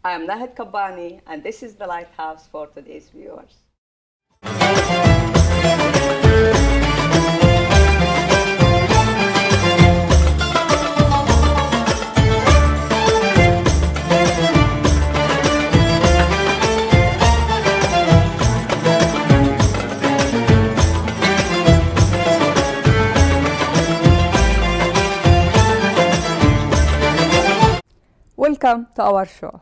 I am Nahid Kabbani, and this is the Lighthouse for today's viewers. Welcome to our show.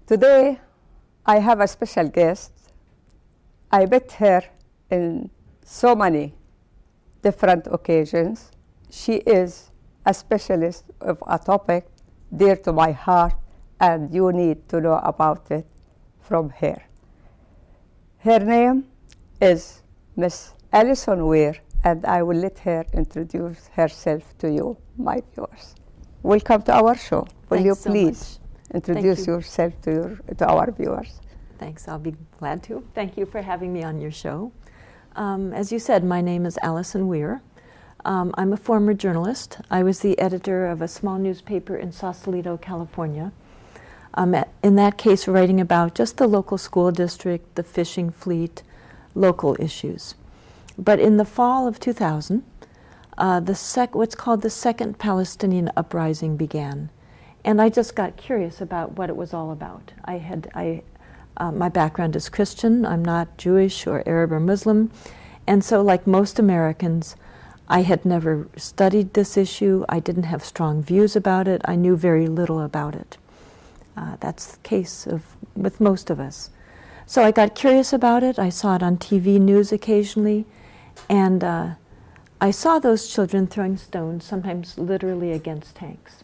Today, I have a special guest. I met her in so many different occasions. She is a specialist of a topic dear to my heart, and you need to know about it from her. Her name is Miss Alison Weir, and I will let her introduce herself to you, my viewers. Welcome to our show. Will you please introduce yourself to our viewers? Thanks, I'll be glad to. Thank you for having me on your show. As you said, my name is Alison Weir. I'm a former journalist. I was the editor of a small newspaper in Sausalito, California. In that case, writing about just the local school district, the fishing fleet, local issues. But in the fall of 2000, what's called the Second Palestinian Uprising began. And I just got curious about what it was all about. My background is Christian. I'm not Jewish or Arab or Muslim. And so like most Americans, I had never studied this issue. I didn't have strong views about it. I knew very little about it. That's the case with most of us. So I got curious about it. I saw it on TV news occasionally. And I saw those children throwing stones, sometimes literally against tanks.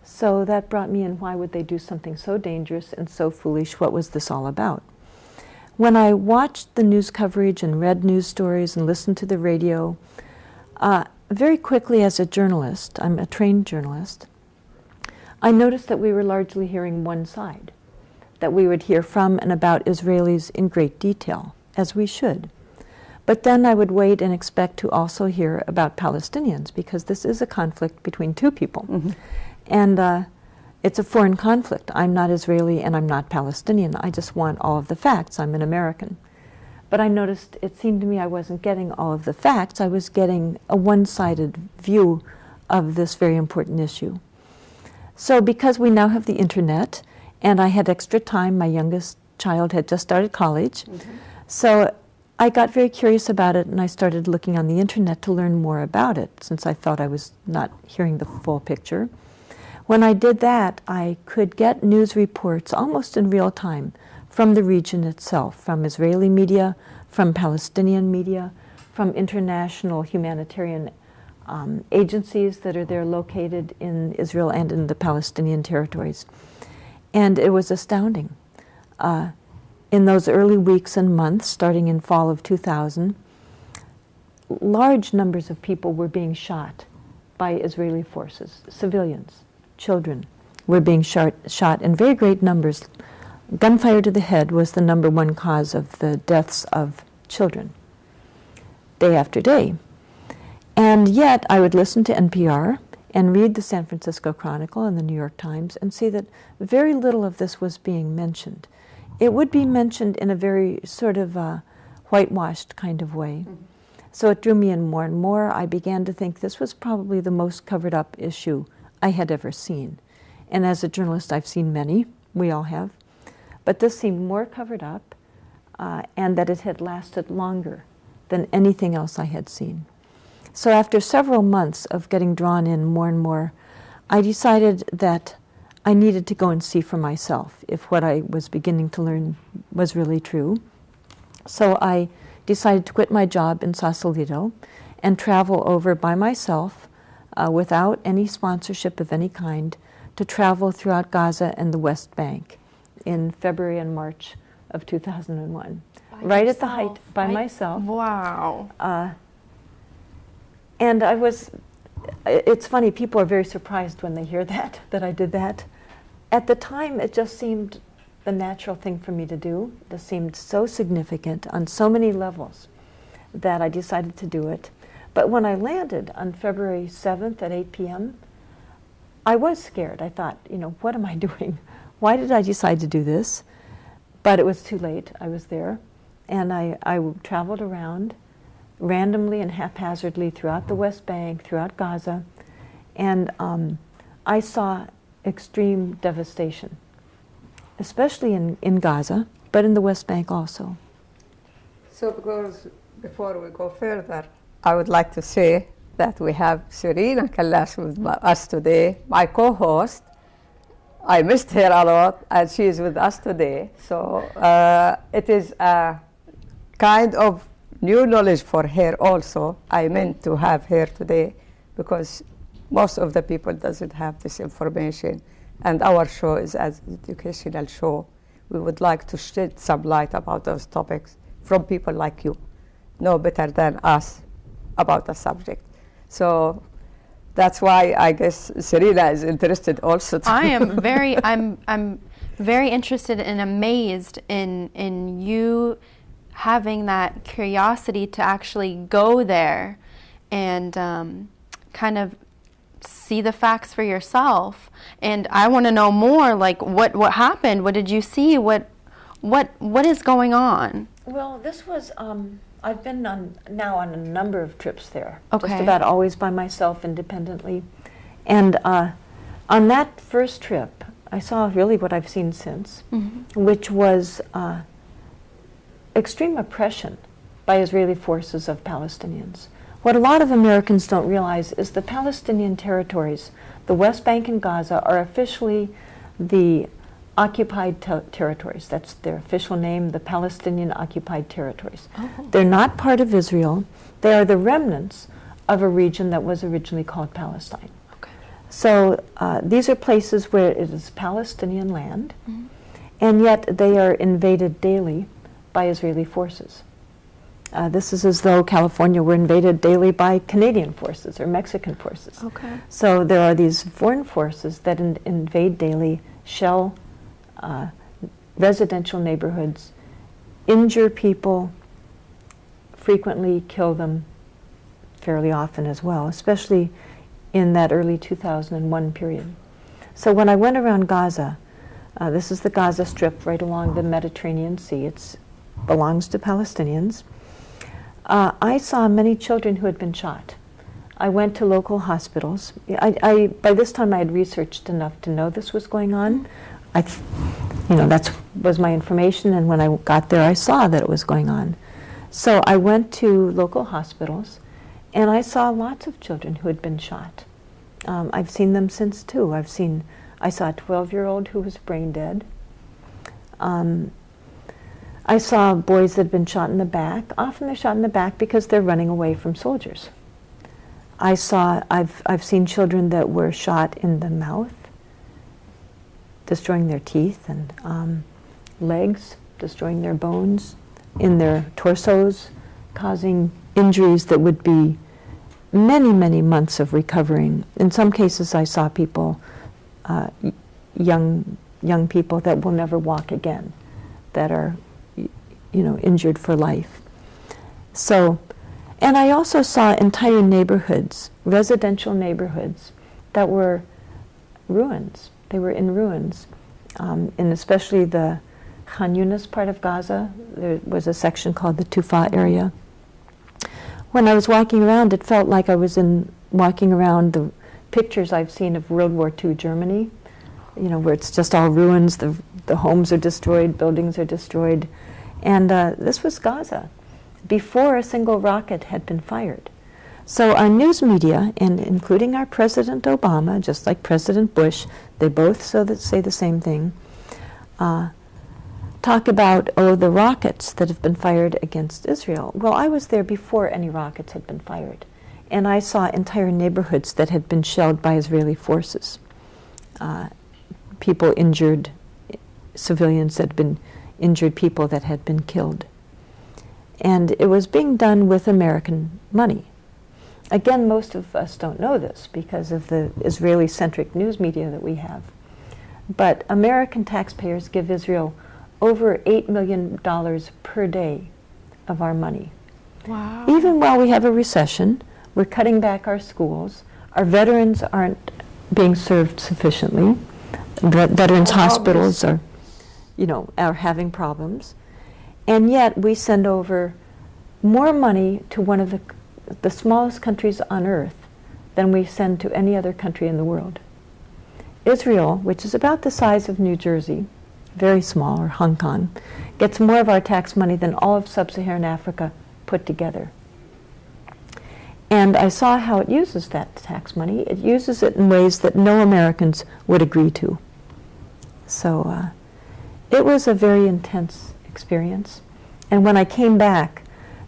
So that brought me in, why would they do something so dangerous and so foolish? What was this all about? When I watched the news coverage and read news stories and listened to the radio, very quickly as a journalist, I'm a trained journalist, I noticed that we were largely hearing one side, that we would hear from and about Israelis in great detail, as we should. But then I would wait and expect to also hear about Palestinians, because this is a conflict between two people. Mm-hmm. And it's a foreign conflict. I'm not Israeli and I'm not Palestinian. I just want all of the facts. I'm an American. But I noticed it seemed to me I wasn't getting all of the facts. I was getting a one-sided view of this very important issue. So because we now have the internet, and I had extra time, my youngest child had just started college, mm-hmm. So I got very curious about it, and I started looking on the internet to learn more about it, since I thought I was not hearing the full picture. When I did that, I could get news reports almost in real time from the region itself, from Israeli media, from Palestinian media, from international humanitarian agencies that are there located in Israel and in the Palestinian territories. And it was astounding. In those early weeks and months, starting in fall of 2000, large numbers of people were being shot by Israeli forces, civilians, children were being shot in very great numbers. Gunfire to the head was the number one cause of the deaths of children, day after day. And yet I would listen to NPR and read the San Francisco Chronicle and the New York Times and see that very little of this was being mentioned. It would be mentioned in a very sort of whitewashed kind of way. Mm-hmm. So it drew me in more and more. I began to think this was probably the most covered up issue I had ever seen. And as a journalist, I've seen many, we all have. But this seemed more covered up, and that it had lasted longer than anything else I had seen. So after several months of getting drawn in more and more, I decided that I needed to go and see for myself if what I was beginning to learn was really true. So I decided to quit my job in Sausalito and travel over by myself without any sponsorship of any kind to travel throughout Gaza and the West Bank in February and March of 2001. Right at the height, by myself. Wow. And it's funny, people are very surprised when they hear that I did that. At the time, it just seemed the natural thing for me to do. This seemed so significant on so many levels that I decided to do it. But when I landed on February 7th at 8 p.m., I was scared. I thought, what am I doing? Why did I decide to do this? But it was too late. I was there. And I traveled around randomly and haphazardly throughout the West Bank, throughout Gaza. And I saw extreme devastation, especially in Gaza, but in the West Bank also. So before we go further, I would like to say that we have Serena Kalash with us today, my co-host. I missed her a lot, and she is with us today. So it is a kind of new knowledge for her also. I meant to have her today because most of the people doesn't have this information, and our show is an educational show. We would like to shed some light about those topics from people like you, know better than us about the subject. So that's why I guess Serena is interested also. I am I'm very interested and amazed in you having that curiosity to actually go there and kind of see the facts for yourself. And I want to know more, like what happened? What did you see? What is going on? Well, this was, I've been on a number of trips there. Okay. Just about always by myself independently. And on that first trip, I saw really what I've seen since, which was extreme oppression by Israeli forces of Palestinians. What a lot of Americans don't realize is the Palestinian territories, the West Bank and Gaza, are officially the occupied territories. That's their official name, the Palestinian occupied territories. Oh. They're not part of Israel. They are the remnants of a region that was originally called Palestine. Okay. So these are places where it is Palestinian land, and yet they are invaded daily by Israeli forces. This is as though California were invaded daily by Canadian forces or Mexican forces. Okay. So there are these foreign forces that invade daily, shell residential neighborhoods, injure people, frequently kill them fairly often as well, especially in that early 2001 period. So when I went around Gaza, this is the Gaza Strip right along the Mediterranean Sea. It belongs to Palestinians. I saw many children who had been shot. I went to local hospitals. By this time I had researched enough to know this was going on. That was my information, and when I got there I saw that it was going on. So I went to local hospitals, and I saw lots of children who had been shot. I've seen them since too. I saw a 12-year-old who was brain dead. I saw boys that had been shot in the back. Often they're shot in the back because they're running away from soldiers. I've seen children that were shot in the mouth, destroying their teeth, and legs, destroying their bones, in their torsos, causing injuries that would be many, many months of recovering. In some cases I saw people, young people that will never walk again, that are injured for life. So, and I also saw entire neighborhoods, residential neighborhoods, that were ruins. They were in ruins. And especially the Khan Yunis part of Gaza, there was a section called the Tufa area. When I was walking around, it felt like I was walking around the pictures I've seen of World War II Germany, where it's just all ruins, the homes are destroyed, buildings are destroyed. And this was Gaza, before a single rocket had been fired. So our news media, and including our President Obama, just like President Bush, they both say the same thing, talk about, the rockets that have been fired against Israel. Well, I was there before any rockets had been fired, and I saw entire neighborhoods that had been shelled by Israeli forces. People injured, civilians that had been injured, people that had been killed. And it was being done with American money. Again, most of us don't know this because of the Israeli-centric news media that we have. But American taxpayers give Israel over $8 million per day of our money. Wow. Even while we have a recession, we're cutting back our schools, our veterans aren't being served sufficiently. Veterans hospitals are, are having problems. And yet we send over more money to one of the smallest countries on earth than we send to any other country in the world. Israel, which is about the size of New Jersey, very small, or Hong Kong, gets more of our tax money than all of sub-Saharan Africa put together. And I saw how it uses that tax money. It uses it in ways that no Americans would agree to. So it was a very intense experience. And when I came back,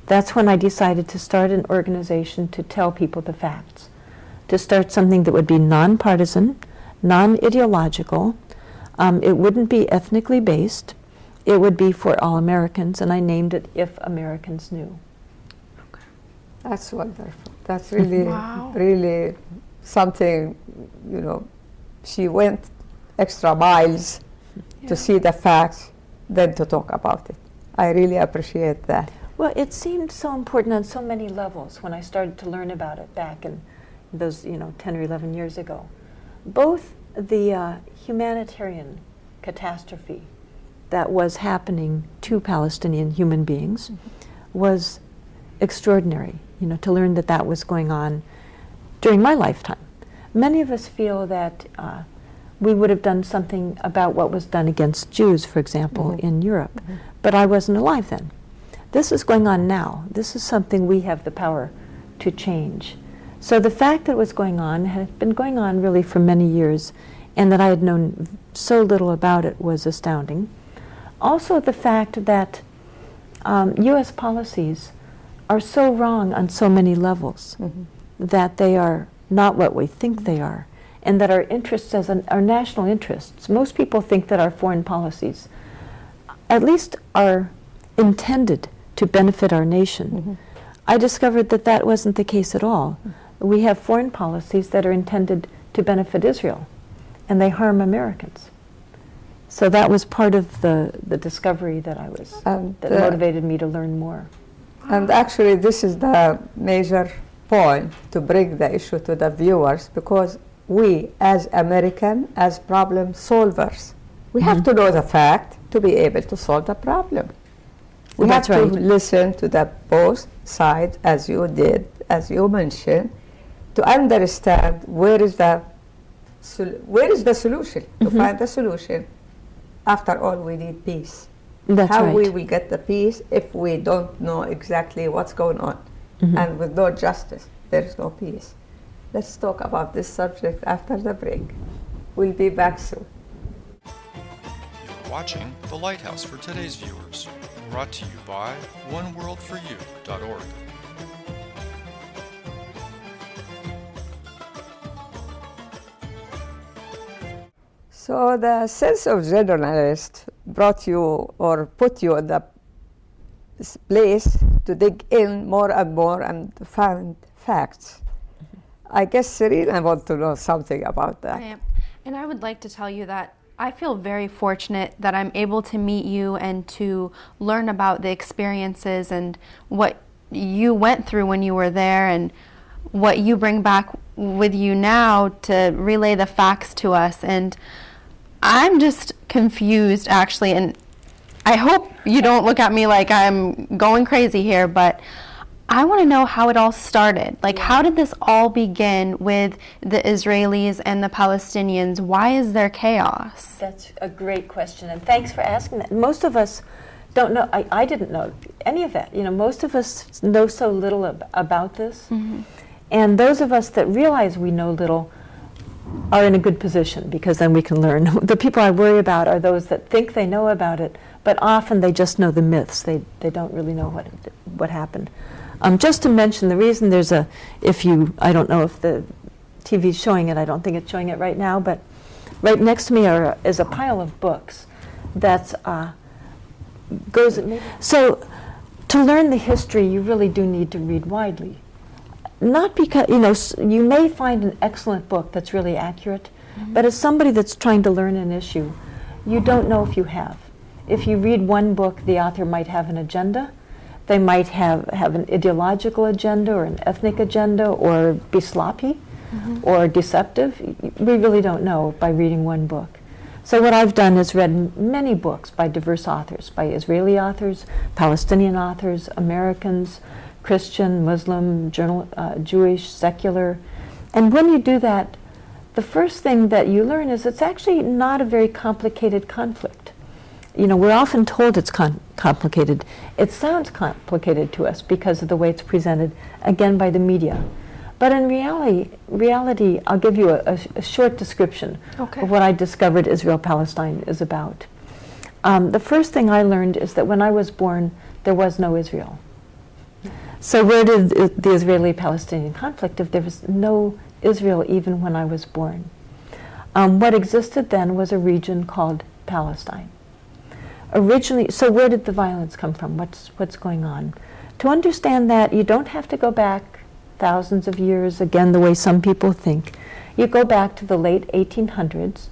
that's when I decided to start an organization to tell people the facts, to start something that would be nonpartisan, non-ideological. It wouldn't be ethnically based. It would be for all Americans, and I named it If Americans Knew. That's wonderful. That's really, Wow. really something, she went extra miles to see the facts, then to talk about it. I really appreciate that. Well, it seemed so important on so many levels when I started to learn about it back in those, 10 or 11 years ago. Both the humanitarian catastrophe that was happening to Palestinian human beings was extraordinary, to learn that that was going on during my lifetime. Many of us feel that we would have done something about what was done against Jews, for example, in Europe, but I wasn't alive then. This is going on now. This is something we have the power to change. So the fact that it was going on had been going on really for many years, and that I had known so little about it was astounding. Also the fact that U.S. policies are so wrong on so many levels, that they are not what we think they are, and that our interests as our national interests, most people think that our foreign policies at least are intended to benefit our nation. I discovered that that wasn't the case at all. We have foreign policies that are intended to benefit Israel, and they harm Americans. So that was part of the discovery that that motivated me to learn more. And actually, this is the major point to bring the issue to the viewers, because we, as American, as problem solvers, we have to know the fact to be able to solve the problem. We That's have right. to listen to the both sides, as you did, as you mentioned, to understand where is the solution, to find the solution. After all, we need peace. That's How right. we will get the peace if we don't know exactly what's going on? And with no justice, there is no peace. Let's talk about this subject after the break. We'll be back soon. You're watching The Lighthouse for today's viewers, brought to you by oneworldforyou.org. So the sense of journalist brought you or put you in the place to dig in more and to find facts. I guess Serena wants to know something about that. I am. And I would like to tell you that I feel very fortunate that I'm able to meet you and to learn about the experiences and what you went through when you were there and what you bring back with you now to relay the facts to us. And I'm just confused, actually, and I hope you don't look at me like I'm going crazy here, but I want to know how it all started. Like, how did this all begin with the Israelis and the Palestinians? Why is there chaos? That's a great question, and thanks for asking that. Most of us don't know. I didn't know any of that. Most of us know so little about this, and those of us that realize we know little are in a good position, because then we can learn. The people I worry about are those that think they know about it, but often they just know the myths. They don't really know what happened. Just to mention, the reason there's I don't know if the TV's showing it, I don't think it's showing it right now, but right next to me is a pile of books that goes. So to learn the history, you really do need to read widely. Not because, you may find an excellent book that's really accurate, but as somebody that's trying to learn an issue, you don't know if you have. If you read one book, the author might have an agenda. They might have an ideological agenda or an ethnic agenda or be sloppy. or deceptive? We really don't know by reading one book. So what I've done is read many books by diverse authors, by Israeli authors, Palestinian authors, Americans, Christian, Muslim, Jewish, secular. And when you do that, the first thing that you learn is it's actually not a very complicated conflict. You know, we're often told it's complicated. It sounds complicated to us because of the way it's presented, again, by the media. But in reality, I'll give you a short description of what I discovered Israel-Palestine is about. The first thing I learned is that when I was born, there was no Israel. So where did the Israeli-Palestinian conflict if there was no Israel even when I was born? What existed then was a region called Palestine. Originally, so where did the violence come from? What's going on? To understand that, you don't have to go back thousands of years, again, the way some people think. You go back to the late 1800s,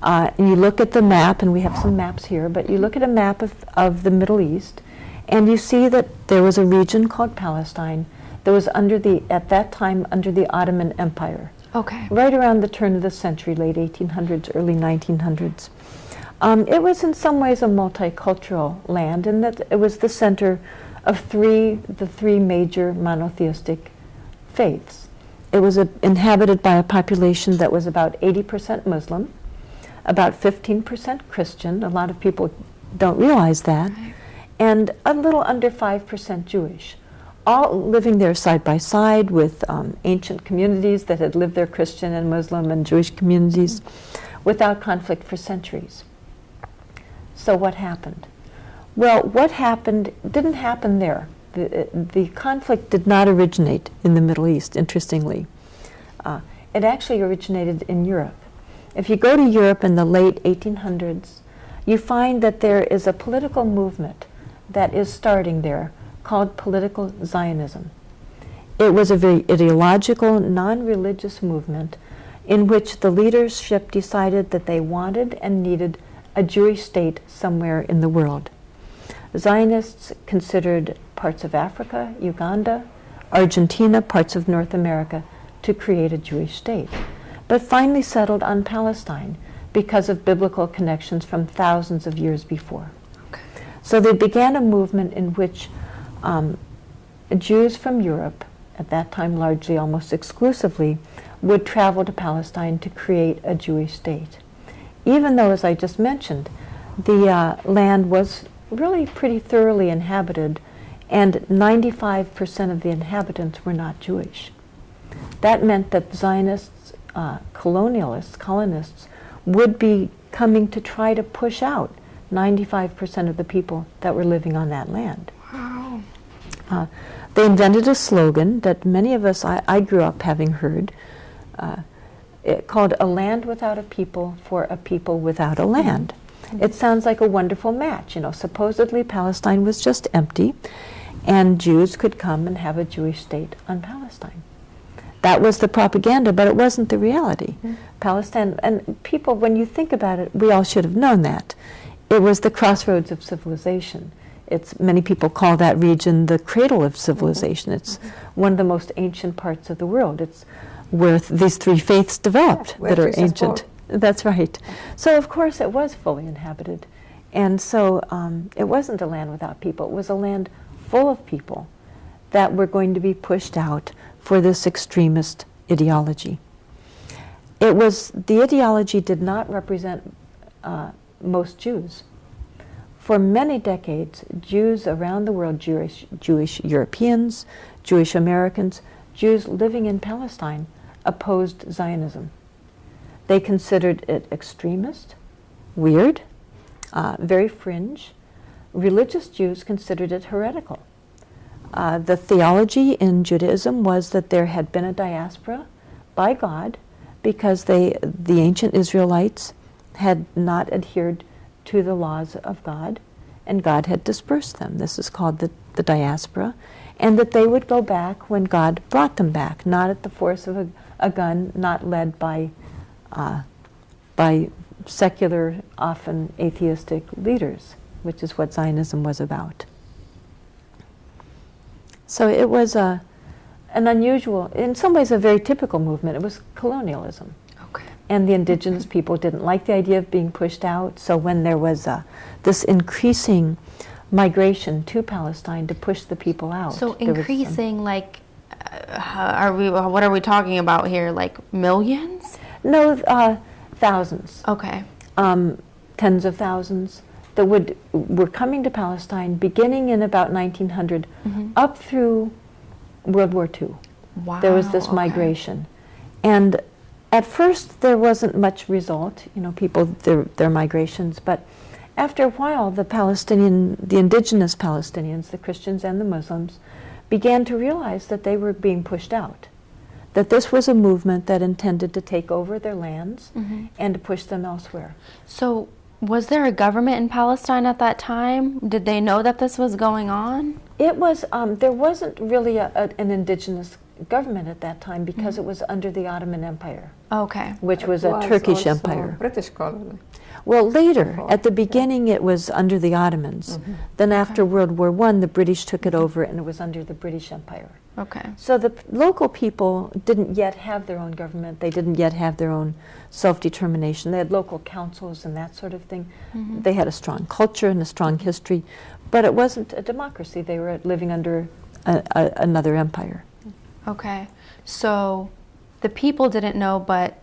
and you look at the map, and we have some maps here, but you look at a map of the Middle East, and you see that there was a region called Palestine that was at that time under the Ottoman Empire. Okay. Right around the turn of the century, late 1800s, early 1900s. It was in some ways a multicultural land, in that it was the center of the three major monotheistic faiths. It was inhabited by a population that was about 80% Muslim, about 15% Christian. A lot of people don't realize that. Right. And a little under 5% Jewish, all living there side by side with ancient communities that had lived there, Christian and Muslim and Jewish communities, without conflict for centuries. So what happened? Well, what happened didn't happen there. The conflict did not originate in the Middle East, interestingly. It actually originated in Europe. If you go to Europe in the late 1800s, you find that there is a political movement that is starting there called political Zionism. It was a very ideological, non-religious movement in which the leadership decided that they wanted and needed a Jewish state somewhere in the world. Zionists considered parts of Africa, Uganda, Argentina, parts of North America to create a Jewish state, but finally settled on Palestine because of biblical connections from thousands of years before. Okay. So they began a movement in which Jews from Europe, at that time largely almost exclusively, would travel to Palestine to create a Jewish state. Even though, as I just mentioned, the land was really pretty thoroughly inhabited, and 95% of the inhabitants were not Jewish. That meant that Zionists, colonists, would be coming to try to push out 95% of the people that were living on that land. Wow. They invented a slogan that many of us, I grew up having heard, called "A land without a people for a people without a land." It sounds like a wonderful match. You know, supposedly Palestine was just empty, and Jews could come and have a Jewish state on Palestine. That was the propaganda, but it wasn't the reality. Palestine, and people, when you think about it, we all should have known that. It was the crossroads of civilization. Many people call that region the cradle of civilization. It's one of the most ancient parts of the world. It's where these three faiths developed that are ancient. That's right. So of course it was fully inhabited. And so it wasn't a land without people. It was a land full of people that were going to be pushed out for this extremist ideology. The ideology did not represent most Jews. For many decades, Jews around the world, Jewish Europeans, Jewish Americans, Jews living in Palestine, opposed Zionism. They considered it extremist, weird, very fringe. Religious Jews considered it heretical. The theology in Judaism was that there had been a diaspora by God because the ancient Israelites had not adhered to the laws of God, and God had dispersed them. This is called the diaspora, and that they would go back when God brought them back, not at the force of a gun, not led by secular, often atheistic leaders, which is what Zionism was about. So it was an unusual, in some ways a very typical movement. It was colonialism. Okay. And the indigenous people didn't like the idea of being pushed out. So when there was this increasing migration to Palestine to push the people out. So there was increasing, like, what are we talking about here? Like millions? No, thousands. Okay. Tens of thousands that were coming to Palestine beginning in about 1900 up through World War II. Wow. There was this okay. migration. And at first there wasn't much result, people, their migrations, but after a while the indigenous Palestinians, the Christians and the Muslims, began to realize that they were being pushed out, that this was a movement that intended to take over their lands and to push them elsewhere. So was there a government in Palestine at that time? Did they know that this was going on? It was, there wasn't really an indigenous government at that time because it was under the Ottoman Empire, Okay. which was a Turkish empire. British colony. Well, later, at the beginning, it was under the Ottomans. Then after World War I, the British took it over and it was under the British Empire. Okay. So the local people didn't yet have their own government. They didn't yet have their own self-determination. They had local councils and that sort of thing. They had a strong culture and a strong history, but it wasn't a democracy. They were living under another empire. Okay. So the people didn't know, but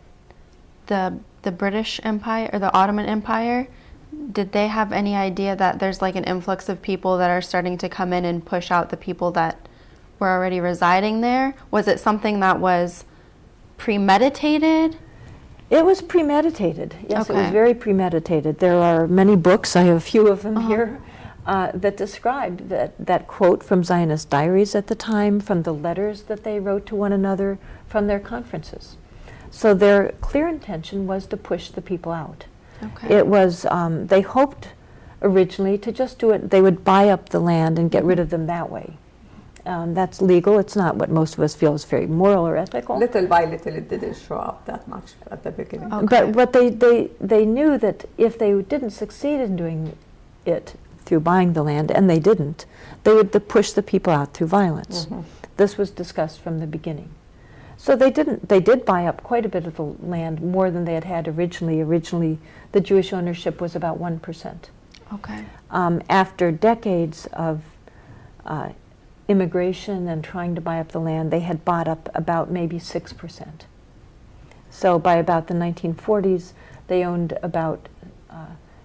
the British Empire or the Ottoman Empire, did they have any idea that there's like an influx of people that are starting to come in and push out the people that were already residing there? Was it something that was premeditated? It was premeditated. Yes, it was Okay. very premeditated. There are many books, I have a few of them here, that described that quote from Zionist diaries at the time, from the letters that they wrote to one another, from their conferences. So their clear intention was to push the people out. Okay. It was, they hoped originally to just do it, they would buy up the land and get rid of them that way. That's legal. It's not what most of us feel is very moral or ethical. Little by little, it didn't show up that much at the beginning. Okay. But they knew that if they didn't succeed in doing it through buying the land, and they didn't, they would push the people out through violence. This was discussed from the beginning. So they did buy up quite a bit of the land, more than they had originally. Originally, the Jewish ownership was about 1%. Okay. After decades of immigration and trying to buy up the land, they had bought up about maybe 6%. So by about the 1940s, they owned about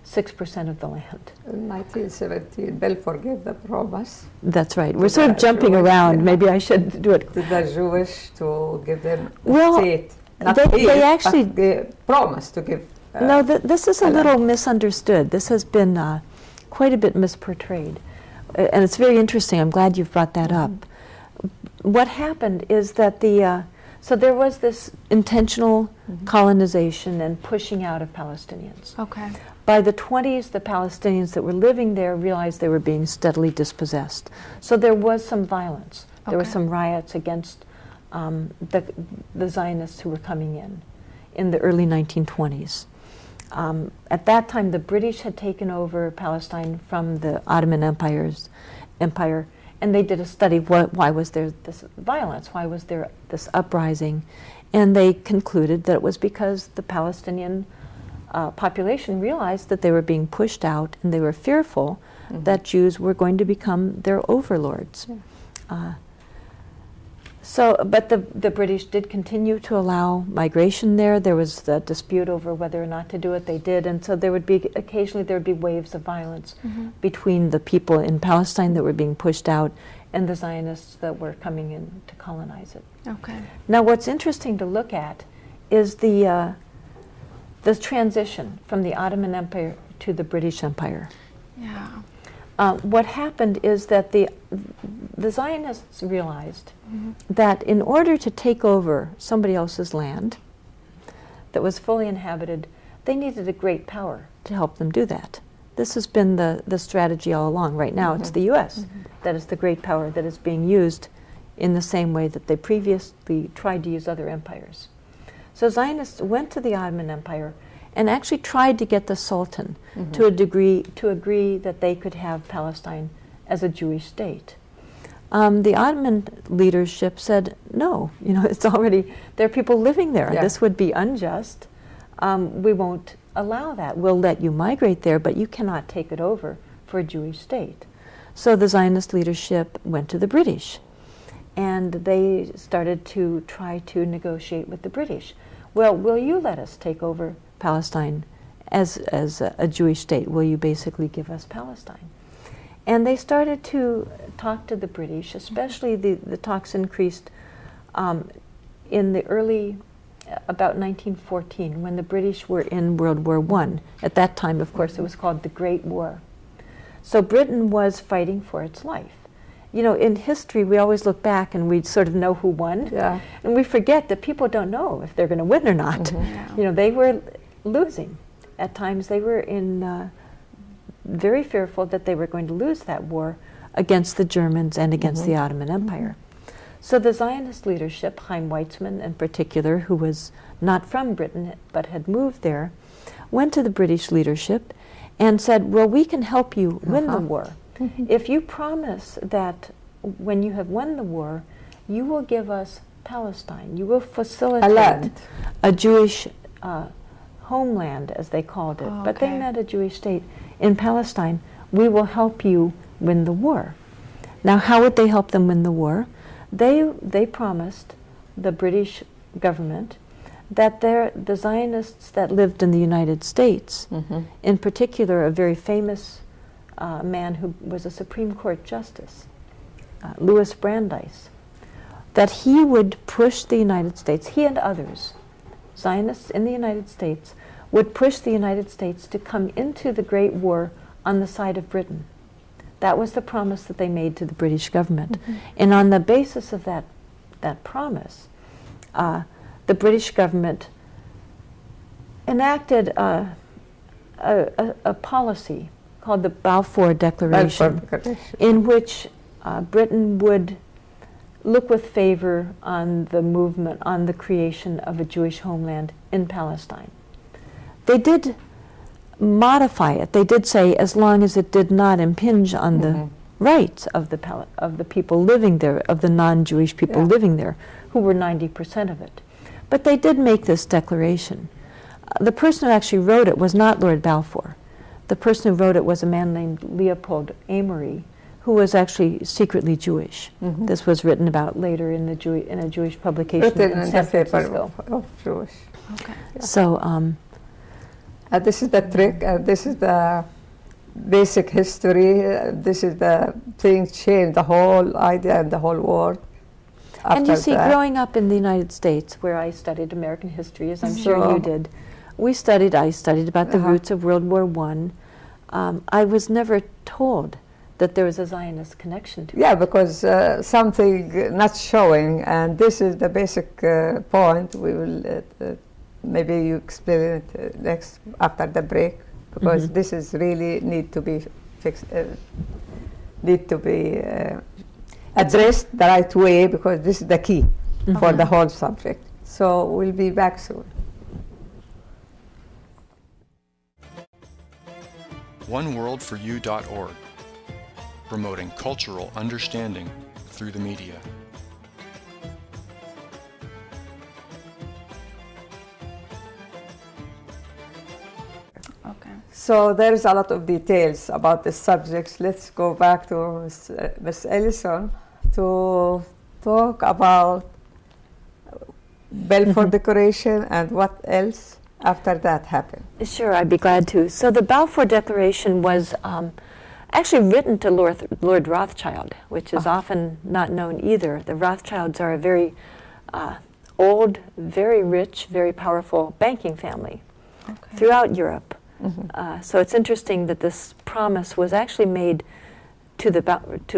6% of the land. In 1917, Balfour gave the promise That's right. To We're sort of the jumping Jewish, around. yeah. Maybe I should do it. to the Jewish to give them Well, state. Not they give, actually- but they promised to give. No, this is a land. little misunderstood. This has been quite a bit misportrayed. And it's very interesting. I'm glad you've brought that up. What happened is that so there was this intentional colonization and pushing out of Palestinians. Okay. By the 20s, the Palestinians that were living there realized they were being steadily dispossessed. So there was some violence. There were Okay. some riots against the Zionists who were coming in the early 1920s. At that time, the British had taken over Palestine from the Ottoman Empire, and they did a study, why was there this violence? Why was there this uprising? And they concluded that it was because the Palestinian population realized that they were being pushed out, and they were fearful that Jews were going to become their overlords. But the British did continue to allow migration there. There was the dispute over whether or not to do it. They did, and so occasionally there would be waves of violence between the people in Palestine that were being pushed out and the Zionists that were coming in to colonize it. Okay. Now, what's interesting to look at is the transition from the Ottoman Empire to the British Empire. Yeah. What happened is that the Zionists realized that in order to take over somebody else's land that was fully inhabited, they needed a great power to help them do that. This has been the strategy all along. Right now, it's the U.S. that is the great power that is being used in the same way that they previously tried to use other empires. So Zionists went to the Ottoman Empire and actually tried to get the Sultan to agree that they could have Palestine as a Jewish state. The Ottoman leadership said, no, it's already, there are people living there. Yeah. This would be unjust. We won't allow that. We'll let you migrate there, but you cannot take it over for a Jewish state. So the Zionist leadership went to the British, and they started to try to negotiate with the British. Well, will you let us take over Palestine as a Jewish state? Will you basically give us Palestine? And they started to talk to the British, especially the talks increased in the early, about 1914, when the British were in World War I. At that time, of course, it was called the Great War. So Britain was fighting for its life. In history, we always look back and we sort of know who won. Yeah. And we forget that people don't know if they're going to win or not. Mm-hmm. Yeah. They were losing. At times they were very fearful that they were going to lose that war against the Germans and against the Ottoman Empire. So the Zionist leadership, Chaim Weizmann in particular, who was not from Britain but had moved there, went to the British leadership and said, well, we can help you win the war. If you promise that when you have won the war, you will give us Palestine, you will facilitate A land. a Jewish homeland, as they called it, Oh, but they okay. meant a Jewish state in Palestine. We will help you win the war. Now, how would they help them win the war? They promised the British government that the Zionists that lived in the United States, in particular a very famous man who was a Supreme Court justice, Louis Brandeis, that he would push the United States, he and others, Zionists in the United States, would push the United States to come into the Great War on the side of Britain. That was the promise that they made to the British government. And on the basis of that promise, the British government enacted a policy called the Balfour Declaration, in which Britain would look with favor on the movement, on the creation of a Jewish homeland in Palestine. They did modify it. They did say, as long as it did not impinge on the rights of the people living there, of the non-Jewish people living there, who were 90% of it. But they did make this declaration. The person who actually wrote it was not Lord Balfour. The person who wrote it was a man named Leopold Amory, who was actually secretly Jewish. This was written about later in a Jewish publication Written in in San the paper Francisco. of Jewish. Okay. So, This is the trick, this is the basic history, this is the thing changed the whole idea and the whole world. and you After see, that. growing up in the United States, where I studied American history, as I'm sure So- you did, I studied about the roots of World War I. I was never told that there was a Zionist connection to it. Yeah, because something not showing, and this is the basic point. We will maybe you explain it next after the break, because this is really need to be fixed, need to be addressed the right way, because this is the key for the whole subject. So we'll be back soon. oneworldforyou.org, promoting cultural understanding through the media. Okay. So there's a lot of details about the subjects. Let's go back to Miss Alison to talk about Balfour Declaration and what else after that happened. Sure, I'd be glad to. So the Balfour Declaration was actually written to Lord Rothschild, which is often not known either. The Rothschilds are a very old, very rich, very powerful banking family throughout Europe. So it's interesting that this promise was actually made to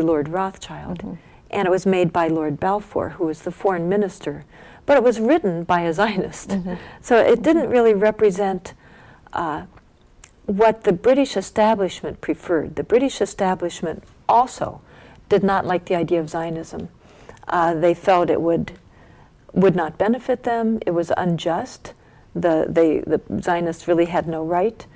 Lord Rothschild, and it was made by Lord Balfour, who was the foreign minister, but it was written by a Zionist. So it didn't really represent what the British establishment preferred. The British establishment also did not like the idea of Zionism. They felt it would not benefit them. It was unjust. The Zionists really had no right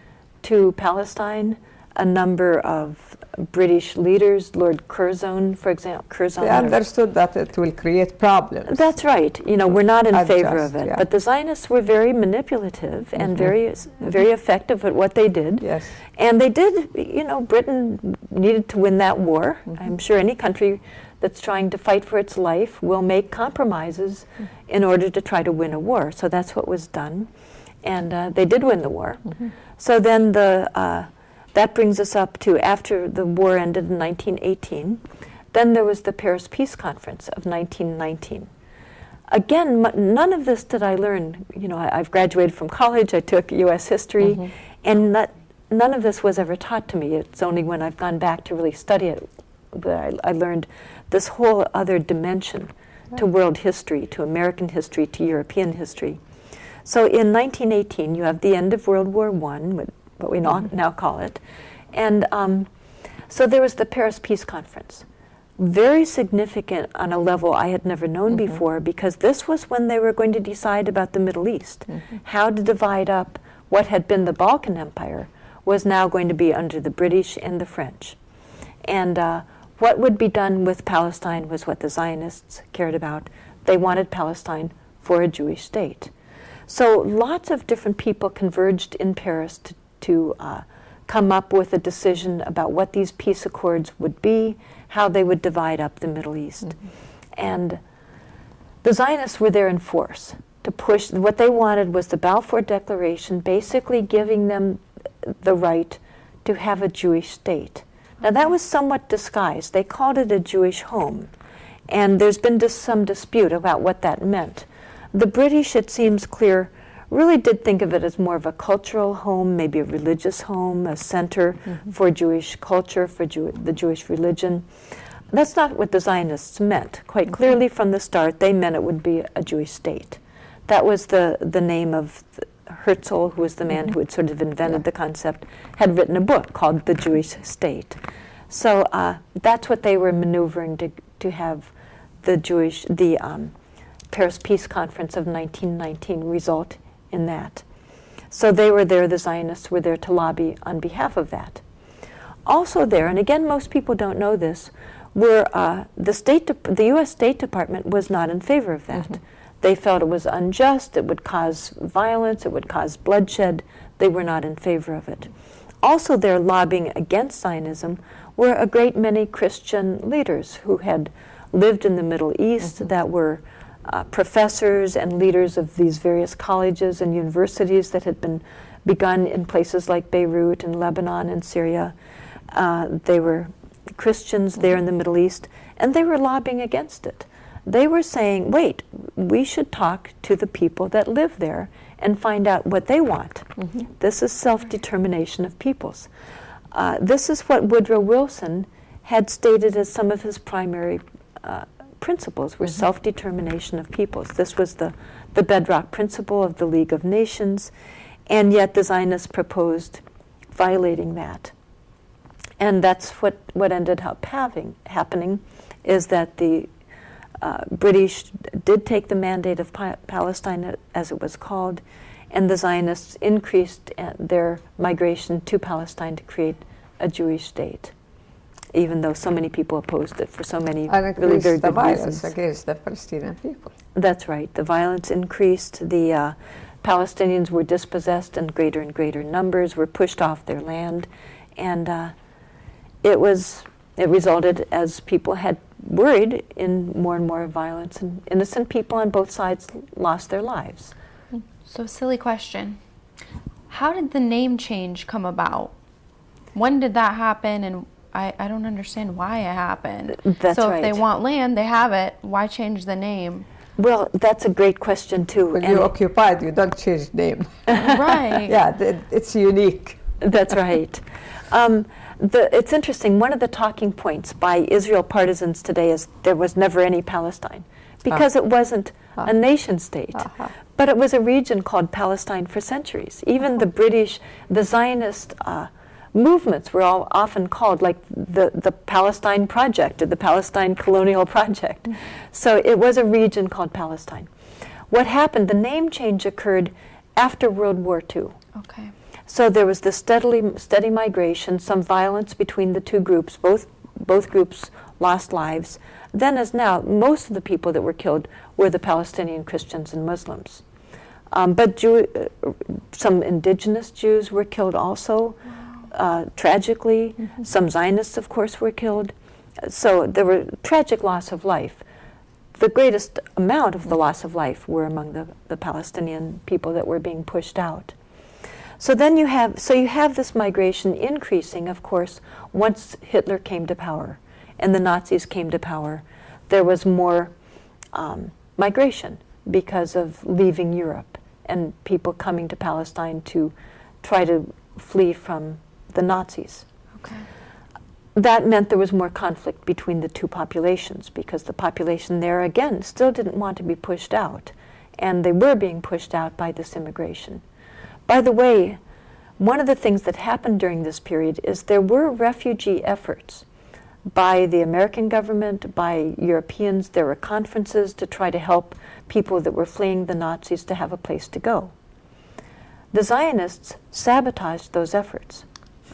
to Palestine. A number of British leaders, Lord Curzon, for example. They understood that it will create problems. That's right. You know, we're not in favor of it. Yeah. But the Zionists were very manipulative and very effective at what they did. Yes. And they did, you know, Britain needed to win that war. I'm sure any country that's trying to fight for its life will make compromises in order to try to win a war. So that's what was done. And they did win the war. So then that brings us up to after the war ended in 1918. Then there was the Paris Peace Conference of 1919. Again, none of this did I learn. You know, I've graduated from college, I took U.S. history, and none of this was ever taught to me. It's only when I've gone back to really study it that I learned this whole other dimension to world history, to American history, to European history. So in 1918, you have the end of World War I, what we now call it. And so there was the Paris Peace Conference. Very significant on a level I had never known before, because this was when they were going to decide about the Middle East. How to divide up what had been the Balkan Empire was now going to be under the British and the French. And what would be done with Palestine was what the Zionists cared about. They wanted Palestine for a Jewish state. So lots of different people converged in Paris to come up with a decision about what these peace accords would be, how they would divide up the Middle East. And the Zionists were there in force to push. What they wanted was the Balfour Declaration, basically giving them the right to have a Jewish state. Now that was somewhat disguised. They called it a Jewish home. And there's been some dispute about what that meant. The British, it seems clear, really did think of it as more of a cultural home, maybe a religious home, a center for Jewish culture, for the Jewish religion. That's not what the Zionists meant. Quite clearly from the start, they meant it would be a Jewish state. That was the name of Herzl, who was the man who had sort of invented the concept, had written a book called The Jewish State. So that's what they were maneuvering to have the Paris Peace Conference of 1919 result in that. So they were there, the Zionists were there to lobby on behalf of that. Also there, and again most people don't know this, were the U.S. State Department was not in favor of that. They felt it was unjust, it would cause violence, it would cause bloodshed. They were not in favor of it. Also there lobbying against Zionism were a great many Christian leaders who had lived in the Middle East, that were professors and leaders of these various colleges and universities that had been begun in places like Beirut and Lebanon and Syria. They were Christians there in the Middle East, and they were lobbying against it. They were saying, wait, we should talk to the people that live there and find out what they want. This is self-determination of peoples. This is what Woodrow Wilson had stated as some of his primary principles were self-determination of peoples. This was the bedrock principle of the League of Nations, and yet the Zionists proposed violating that. And that's what ended up happening is that the British did take the mandate of Palestine, as it was called, and the Zionists increased their migration to Palestine to create a Jewish state, even though so many people opposed it for so many really very good reasons. Against the Palestinian people. That's right. The violence increased. The Palestinians were dispossessed in greater and greater numbers, were pushed off their land, and it resulted, as people had worried, in more and more violence, and innocent people on both sides lost their lives. So, silly question. How did the name change come about? When did that happen, and I don't understand why it happened. That's so right. If they want land, they have it. Why change the name? Well, that's a great question too. When you're occupied, you don't change name. Right. Yeah, it's unique. That's right. It's interesting. One of the talking points by Israel partisans today is there was never any Palestine, because it wasn't a nation state, but it was a region called Palestine for centuries. Even the British, the Zionist movements were all often called like the Palestine Project or the Palestine Colonial Project. So it was a region called Palestine. What happened, the name change occurred after World War II. Okay. So there was this steady migration, some violence between the two groups. Both groups lost lives. Then, as now, most of the people that were killed were the Palestinian Christians and Muslims. But some indigenous Jews were killed also, tragically. Mm-hmm. Some Zionists, of course, were killed. So there were tragic loss of life. The greatest amount of the loss of life were among the Palestinian people that were being pushed out. So then you have this migration increasing, of course, once Hitler came to power and the Nazis came to power. There was more migration because of leaving Europe and people coming to Palestine to try to flee from the Nazis. Okay. That meant there was more conflict between the two populations because the population there, again, still didn't want to be pushed out, and they were being pushed out by this immigration. By the way, one of the things that happened during this period is there were refugee efforts by the American government, by Europeans. There were conferences to try to help people that were fleeing the Nazis to have a place to go. The Zionists sabotaged those efforts.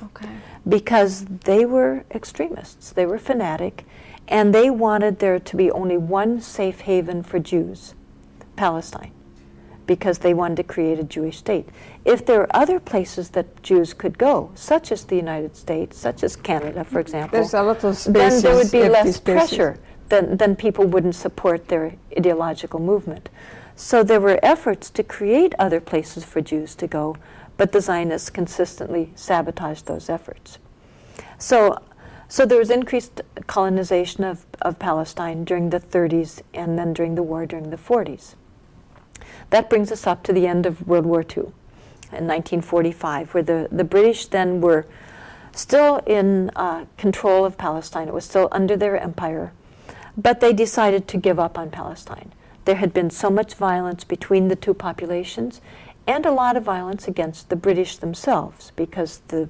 Okay. Because they were extremists, they were fanatic, and they wanted there to be only one safe haven for Jews, Palestine, because they wanted to create a Jewish state. If there are other places that Jews could go, such as the United States, such as Canada, for example, There's a lot of spaces, then there would be empty less spaces. pressure. Then people wouldn't support their ideological movement. So there were efforts to create other places for Jews to go, but the Zionists consistently sabotaged those efforts. So there was increased colonization of Palestine during the 30s and then during the war during the 40s. That brings us up to the end of World War II in 1945, where the British then were still in control of Palestine. It was still under their empire, but they decided to give up on Palestine. There had been so much violence between the two populations, and a lot of violence against the British themselves, because the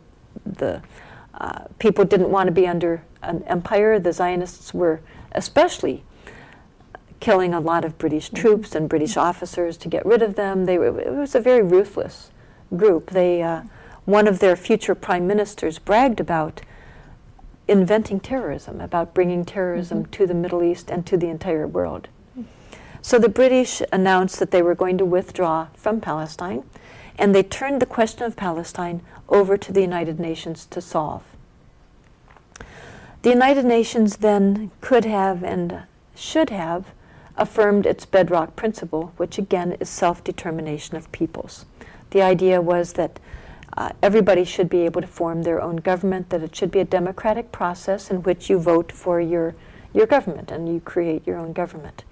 people didn't want to be under an empire. The Zionists were especially killing a lot of British troops and British officers to get rid of them. It was a very ruthless group. One of their future prime ministers bragged about inventing terrorism, about bringing terrorism to the Middle East and to the entire world. So the British announced that they were going to withdraw from Palestine, and they turned the question of Palestine over to the United Nations to solve. The United Nations then could have and should have affirmed its bedrock principle, which again is self-determination of peoples. The idea was that everybody should be able to form their own government, that it should be a democratic process in which you vote for your government and you create your own government.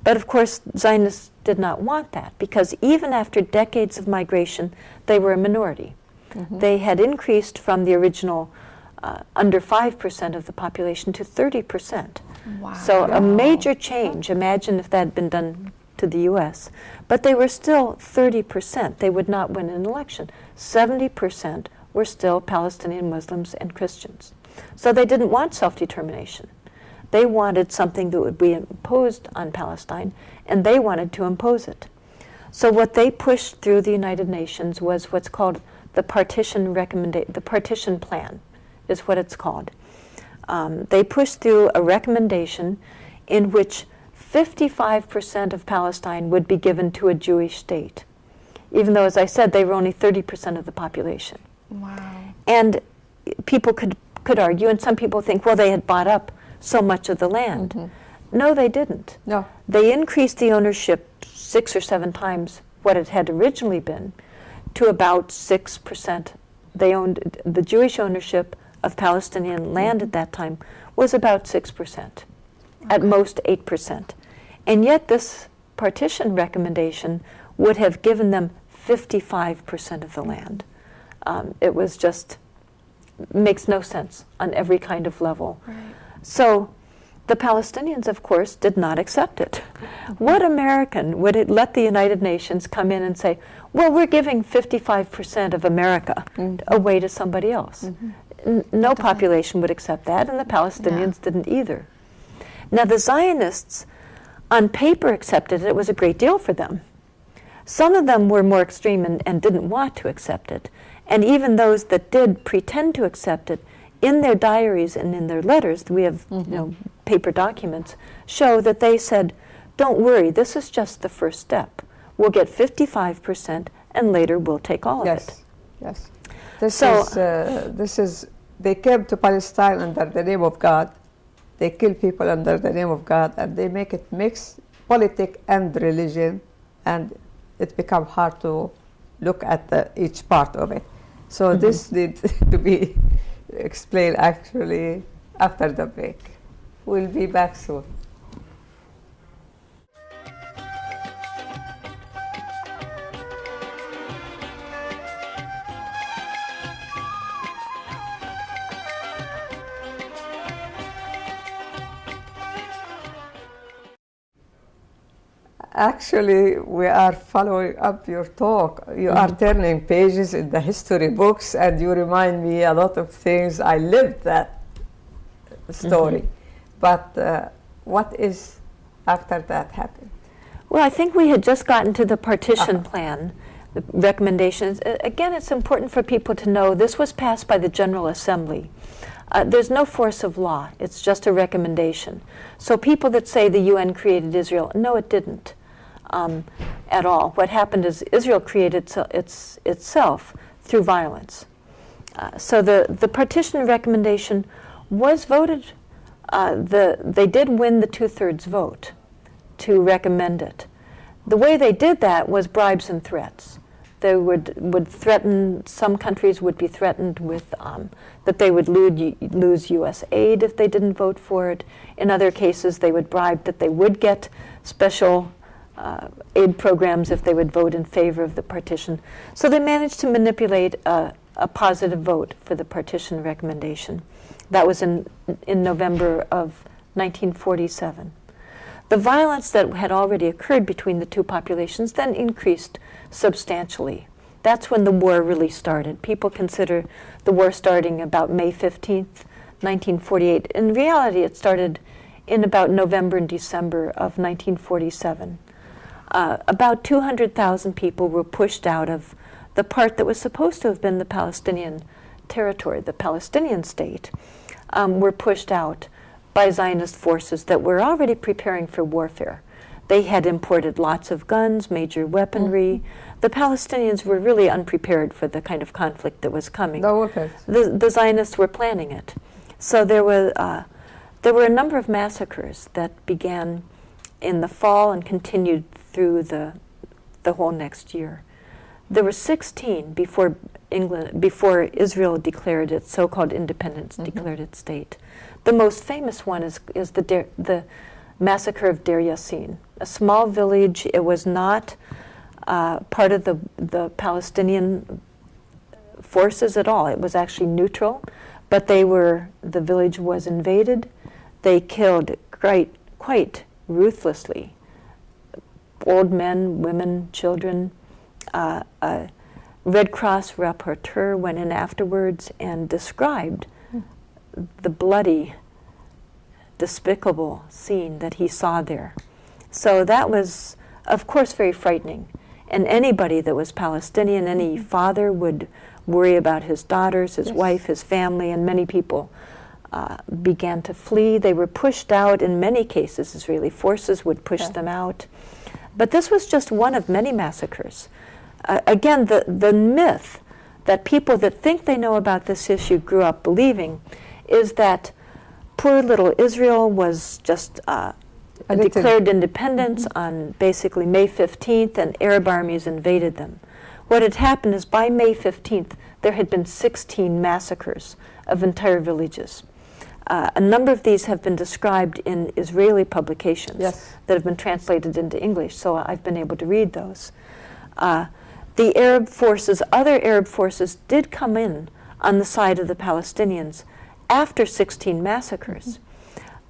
But of course, Zionists did not want that, because even after decades of migration, they were a minority. They had increased from the original under 5% of the population to 30%. Wow. So a major change. Imagine if that had been done to the U.S. But they were still 30%. They would not win an election. 70% were still Palestinian Muslims and Christians. So they didn't want self-determination. They wanted something that would be imposed on Palestine, and they wanted to impose it. So what they pushed through the United Nations was what's called the partition plan, is what it's called. They pushed through a recommendation in which 55% of Palestine would be given to a Jewish state, even though, as I said, they were only 30% of the population. Wow. And people could argue, and some people think, well, they had bought up so much of the land. No, they didn't. No. They increased the ownership 6 or 7 times what it had originally been to about 6%. They owned, the Jewish ownership of Palestinian land at that time was about 6%, at most 8%. And yet this partition recommendation would have given them 55% of the land. It was just, makes no sense on every kind of level. Right. So the Palestinians, of course, did not accept it. What American would it let the United Nations come in and say, well, we're giving 55% of America away to somebody else? No population would accept that, and the Palestinians didn't either. Now, the Zionists, on paper, accepted it. It was a great deal for them. Some of them were more extreme and didn't want to accept it. And even those that did pretend to accept it, in their diaries and in their letters, we have paper documents, show that they said, don't worry, this is just the first step. We'll get 55% and later we'll take all of it. Yes. This is, they came to Palestine under the name of God. They kill people under the name of God, and they make it mix politics and religion, and it becomes hard to look at each part of it. So this needs to be explained actually after the break. We'll be back soon. Actually, we are following up your talk. You are turning pages in the history books, and you remind me a lot of things. I lived that story. But what is after that happened? Well, I think we had just gotten to the partition plan, the recommendations. Again, it's important for people to know this was passed by the General Assembly. There's no force of law. It's just a recommendation. So people that say the UN created Israel, no, it didn't. At all. What happened is Israel created itself through violence. So the partition recommendation was voted. They did win the 2/3 vote to recommend it. The way they did that was bribes and threats. They would threaten, some countries would be threatened with that they would lose U.S. aid if they didn't vote for it. In other cases, they would bribe that they would get special aid programs if they would vote in favor of the partition. So they managed to manipulate a positive vote for the partition recommendation. That was in November of 1947. The violence that had already occurred between the two populations then increased substantially. That's when the war really started. People consider the war starting about May 15th, 1948. In reality, it started in about November and December of 1947. About 200,000 people were pushed out of the part that was supposed to have been the Palestinian territory, the Palestinian state, were pushed out by Zionist forces that were already preparing for warfare. They had imported lots of guns, major weaponry. The Palestinians were really unprepared for the kind of conflict that was coming. The Zionists were planning it. So there were a number of massacres that began in the fall and continued through the whole next year. There were 16 before Israel declared its so-called independence, declared its state. The most famous one is the massacre of Deir Yassin, a small village. It was not part of the Palestinian forces at all. It was actually neutral, but the village was invaded. They killed quite ruthlessly old men, women, children. A Red Cross rapporteur went in afterwards and described the bloody, despicable scene that he saw there. So that was, of course, very frightening. And anybody that was Palestinian, any father would worry about his daughters, his wife, his family, and many people began to flee. They were pushed out. In many cases, Israeli forces would push them out. But this was just one of many massacres. Again, the myth that people that think they know about this issue grew up believing is that poor little Israel was just declared independence on basically May 15th, and Arab armies invaded them. What had happened is by May 15th, there had been 16 massacres of entire villages. A number of these have been described in Israeli publications that have been translated into English, so I've been able to read those. The Arab forces, other Arab forces, did come in on the side of the Palestinians after 16 massacres.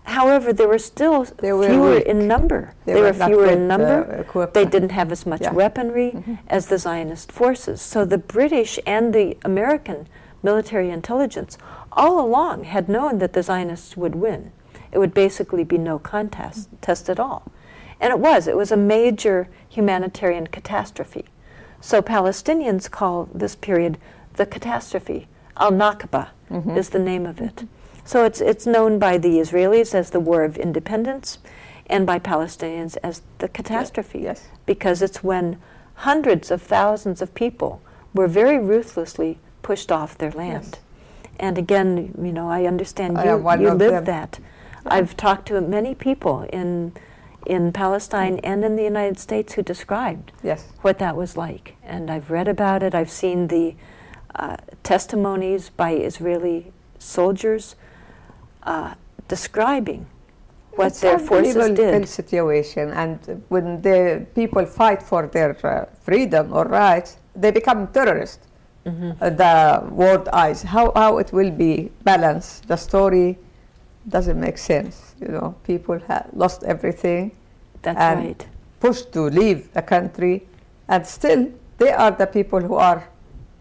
However, there were still fewer in number. They were fewer in number. They didn't have as much weaponry as the Zionist forces. So the British and the American military intelligence all along had known that the Zionists would win. It would basically be no contest at all. And it was a major humanitarian catastrophe. So Palestinians call this period the catastrophe. Al-Nakba is the name of it. So it's known by the Israelis as the War of Independence and by Palestinians as the catastrophe. Yes. Because it's when hundreds of thousands of people were very ruthlessly pushed off their land. Yes. And again, you know, I understand I am one you of lived them. that. I've talked to many people in Palestine and in the United States who described Yes. what that was like. And I've read about it. I've seen the testimonies by Israeli soldiers describing what It's their forces unbelievable did. situation, and when the people fight for their freedom or rights, they become terrorists. The world eyes, how it will be balanced. The story doesn't make sense. You know, people have lost everything. That's and right. pushed to leave the country, and still they are the people who are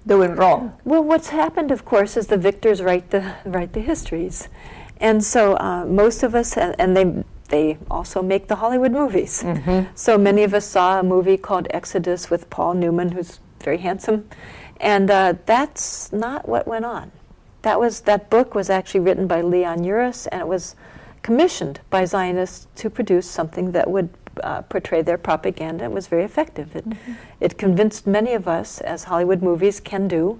doing wrong. Well, what's happened, of course, is the victors write the histories. And so most of us, and they also make the Hollywood movies. So many of us saw a movie called Exodus with Paul Newman, who's very handsome, and that's not what went on. That book was actually written by Leon Uris, and it was commissioned by Zionists to produce something that would portray their propaganda. It was very effective. It convinced many of us, as Hollywood movies can do,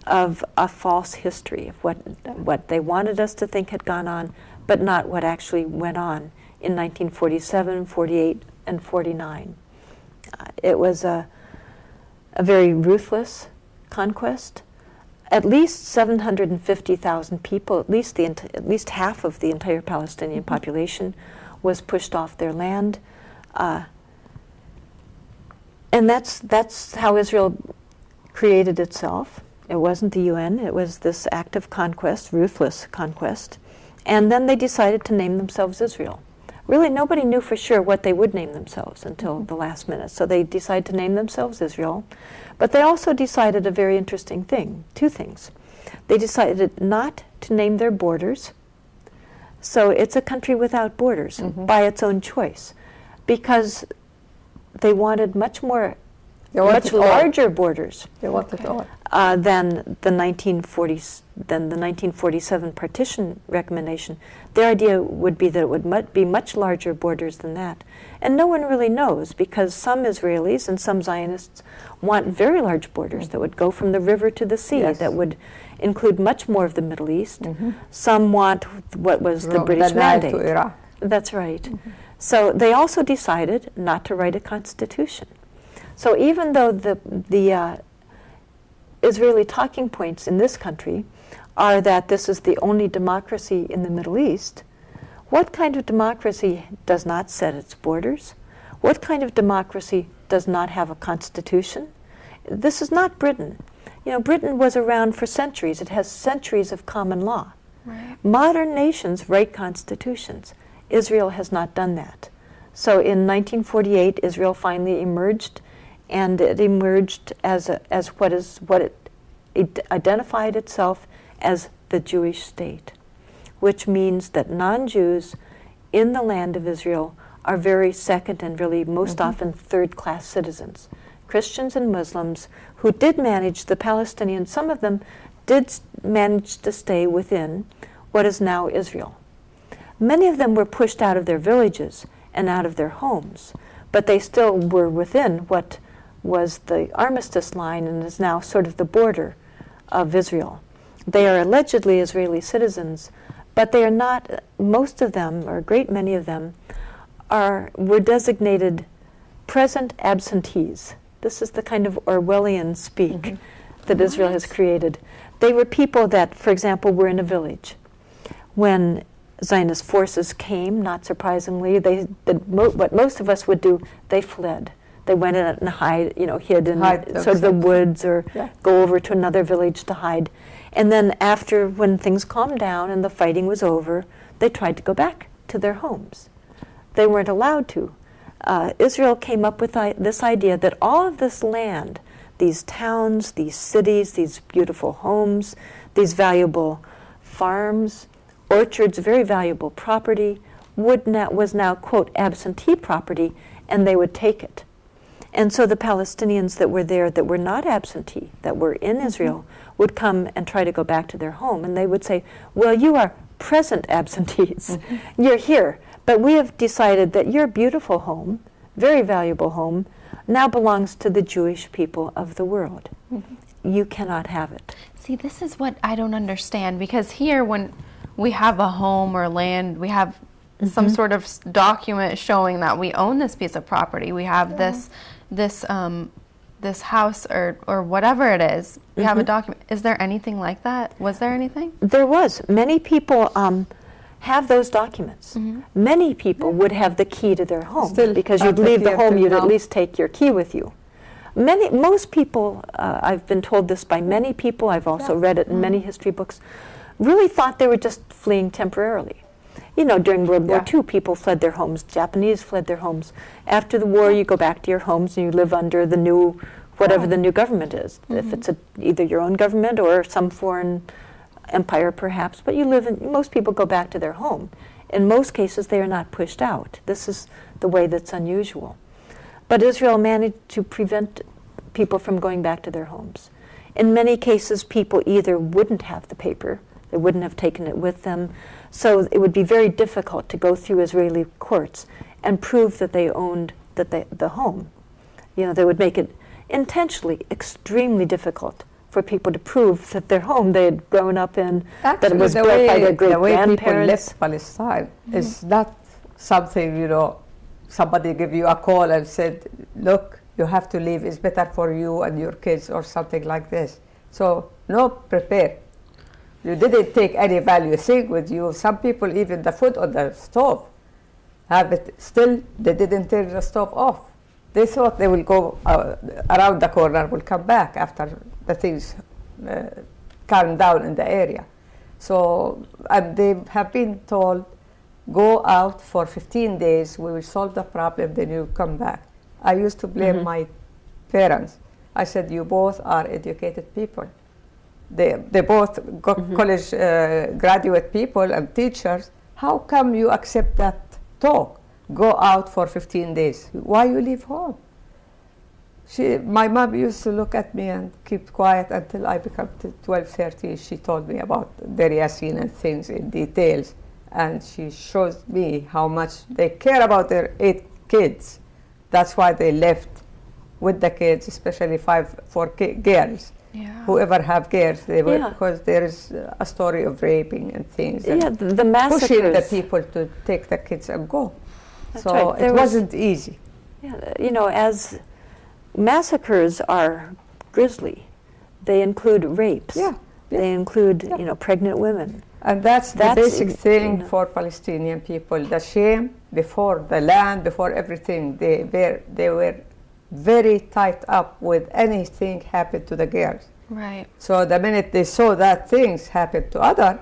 of a false history, of what they wanted us to think had gone on, but not what actually went on in 1947, 48, and 49. It was a very ruthless conquest. At least 750,000 people, at least half of the entire Palestinian population, was pushed off their land, and that's how Israel created itself. It wasn't the UN. It was this act of conquest, ruthless conquest, and then they decided to name themselves Israel. Really, nobody knew for sure what they would name themselves until the last minute. So they decided to name themselves Israel. But they also decided a very interesting thing, two things. They decided not to name their borders. So it's a country without borders by its own choice, because they wanted much larger borders. They want it all. Than the 1947 partition recommendation. Their idea would be that it would be much larger borders than that. And no one really knows, because some Israelis and some Zionists want very large borders that would go from the river to the sea, that would include much more of the Middle East. Some want what was the British mandate. To Iraq. That's right. So they also decided not to write a constitution. So even though the Israeli talking points in this country are that this is the only democracy in the Middle East, what kind of democracy does not set its borders? What kind of democracy does not have a constitution? This is not Britain. You know, Britain was around for centuries. It has centuries of common law. Right. Modern nations write constitutions. Israel has not done that. So in 1948, Israel finally emerged, and it emerged as what it identified itself as the Jewish state, which means that non-Jews in the land of Israel are very second and really most often third-class citizens. Christians and Muslims who did manage, the Palestinians, some of them did manage to stay within what is now Israel. Many of them were pushed out of their villages and out of their homes, but they still were within what was the armistice line and is now sort of the border of Israel. They are allegedly Israeli citizens, but they are not. Most of them, or a great many of them, were designated present absentees. This is the kind of Orwellian speak that Israel has created. They were people that, for example, were in a village. When Zionist forces came, not surprisingly, what most of us would do, they fled. They went in and hid in sort of the woods, or go over to another village to hide. And then when things calmed down and the fighting was over, they tried to go back to their homes. They weren't allowed to. Israel came up with this idea that all of this land, these towns, these cities, these beautiful homes, these valuable farms, orchards, very valuable property, was now, quote, absentee property, and they would take it. And so the Palestinians that were there that were not absentee, that were in Israel, would come and try to go back to their home. And they would say, well, you are present absentees. You're here. But we have decided that your beautiful home, very valuable home, now belongs to the Jewish people of the world. You cannot have it. See, this is what I don't understand, because here when we have a home or land, we have some sort of document showing that we own this piece of property. We have this house or whatever it is. We have a document. Is there anything like that? Was there anything? There was. Many people have those documents. Many people would have the key to their home. Still because you'd have the leave key the home, until you'd now. at least take your key with you. Most people, I've been told this by many people, I've also read it in many history books, really thought they were just fleeing temporarily. You know, during World War II, people fled their homes. Japanese fled their homes. After the war, you go back to your homes and you live under the new, whatever the new government is. If it's either your own government or some foreign empire, perhaps. But you live in, most people go back to their home. In most cases, they are not pushed out. This is the way that's unusual. But Israel managed to prevent people from going back to their homes. In many cases, people either wouldn't have the paper, they wouldn't have taken it with them, so it would be very difficult to go through Israeli courts and prove that they owned the home. You know, they would make it intentionally extremely difficult for people to prove that their home they had grown up in, that it was built by their the way people great-grandparents. left Palestine is not something, you know, somebody give you a call and said, look, you have to leave, it's better for you and your kids or something like this. So, no, prepare. You didn't take any value thing with you. Some people, even the food on the stove, have it still, they didn't turn the stove off. They thought they will go around the corner, will come back after the things calm down in the area. So, and they have been told, go out for 15 days, we will solve the problem, then you come back. I used to blame my parents. I said, you both are educated people. They both college graduate people and teachers. How come you accept that talk? Go out for 15 days. Why you leave home? My mom used to look at me and keep quiet until I became 12, 13. She told me about Deir Yassin and things in details. And she shows me how much they care about their 8 kids. That's why they left with the kids, especially 4 girls. Yeah. Whoever have girls, they were, Yeah. because there is a story of raping and things. Yeah, and the massacres. pushing the people to take the kids and go. That's So right. There it was- wasn't easy. Yeah, you know, as massacres are grisly, they include rapes. Yeah, yeah. They include, Yeah. you know, pregnant women. And that's the That's basic in- thing you know. for Palestinian people. The shame before the land, before everything. They were very tight up with anything happened to the girls. Right. So the minute they saw that things happen to other,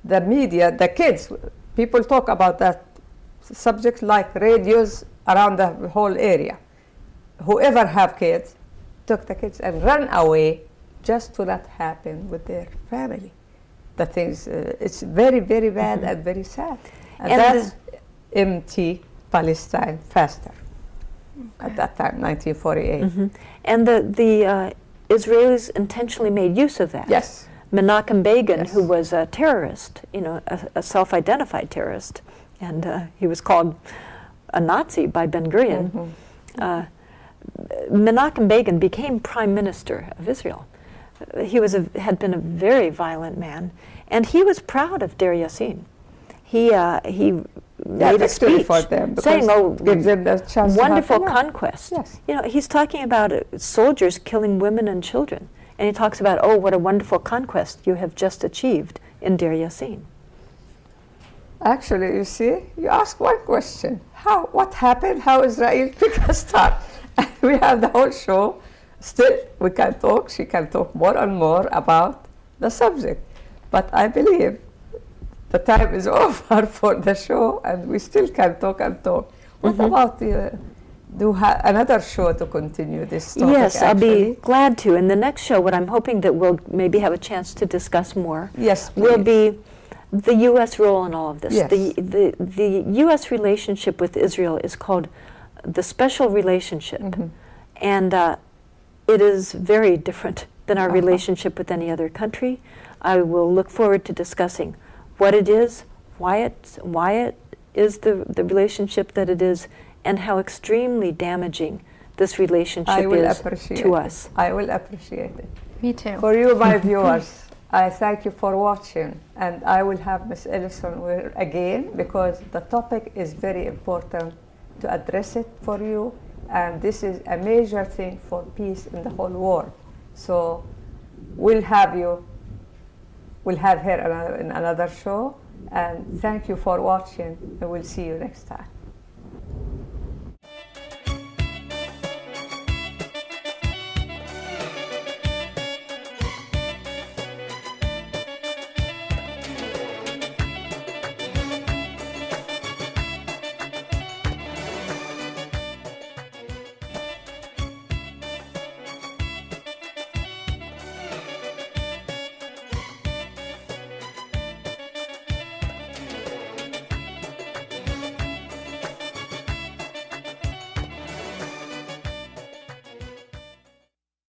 the media, the kids, people talk about that subject like radios around the whole area. Whoever have kids took the kids and ran away just to not happen with their family. The things, it's very, very bad and very sad. And, And that's empty Palestine faster at that time, 1948. And the Israelis intentionally made use of that. Yes. Menachem Begin, Yes. who was a terrorist, you know, a self-identified terrorist, and he was called a Nazi by Ben Gurion. Menachem Begin became prime minister of Israel. He had been a very violent man, and he was proud of Deir Yassin. He made a victory speech for them because saying, "Oh, gives them the chance to have wonderful enough." conquest." Yes. You know, he's talking about soldiers killing women and children, and he talks about, "Oh, what a wonderful conquest you have just achieved in Deir Yassin." Actually, you see, you ask one question. What happened? How Israel took a start? And we have the whole show. Still, we can talk, she can talk more and more about the subject. But I believe the time is over for the show and we still can talk and talk. What about another show to continue this topic? Yes, I'll actually? be glad to. In the next show, what I'm hoping that we'll maybe have a chance to discuss more Yes, will please. be the U.S. role in all of this. Yes. The U.S. relationship with Israel is called the special relationship. And it is very different than our Uh-huh. relationship with any other country. I will look forward to discussing what it is, why it is the relationship that it is, and how extremely damaging this relationship is to us. I will appreciate it. Me too. For you, my viewers, I thank you for watching, and I will have Miss Alison Weir again because the topic is very important to address it for you, and this is a major thing for peace in the whole world. So we'll have her in another show, and thank you for watching, and we'll see you next time.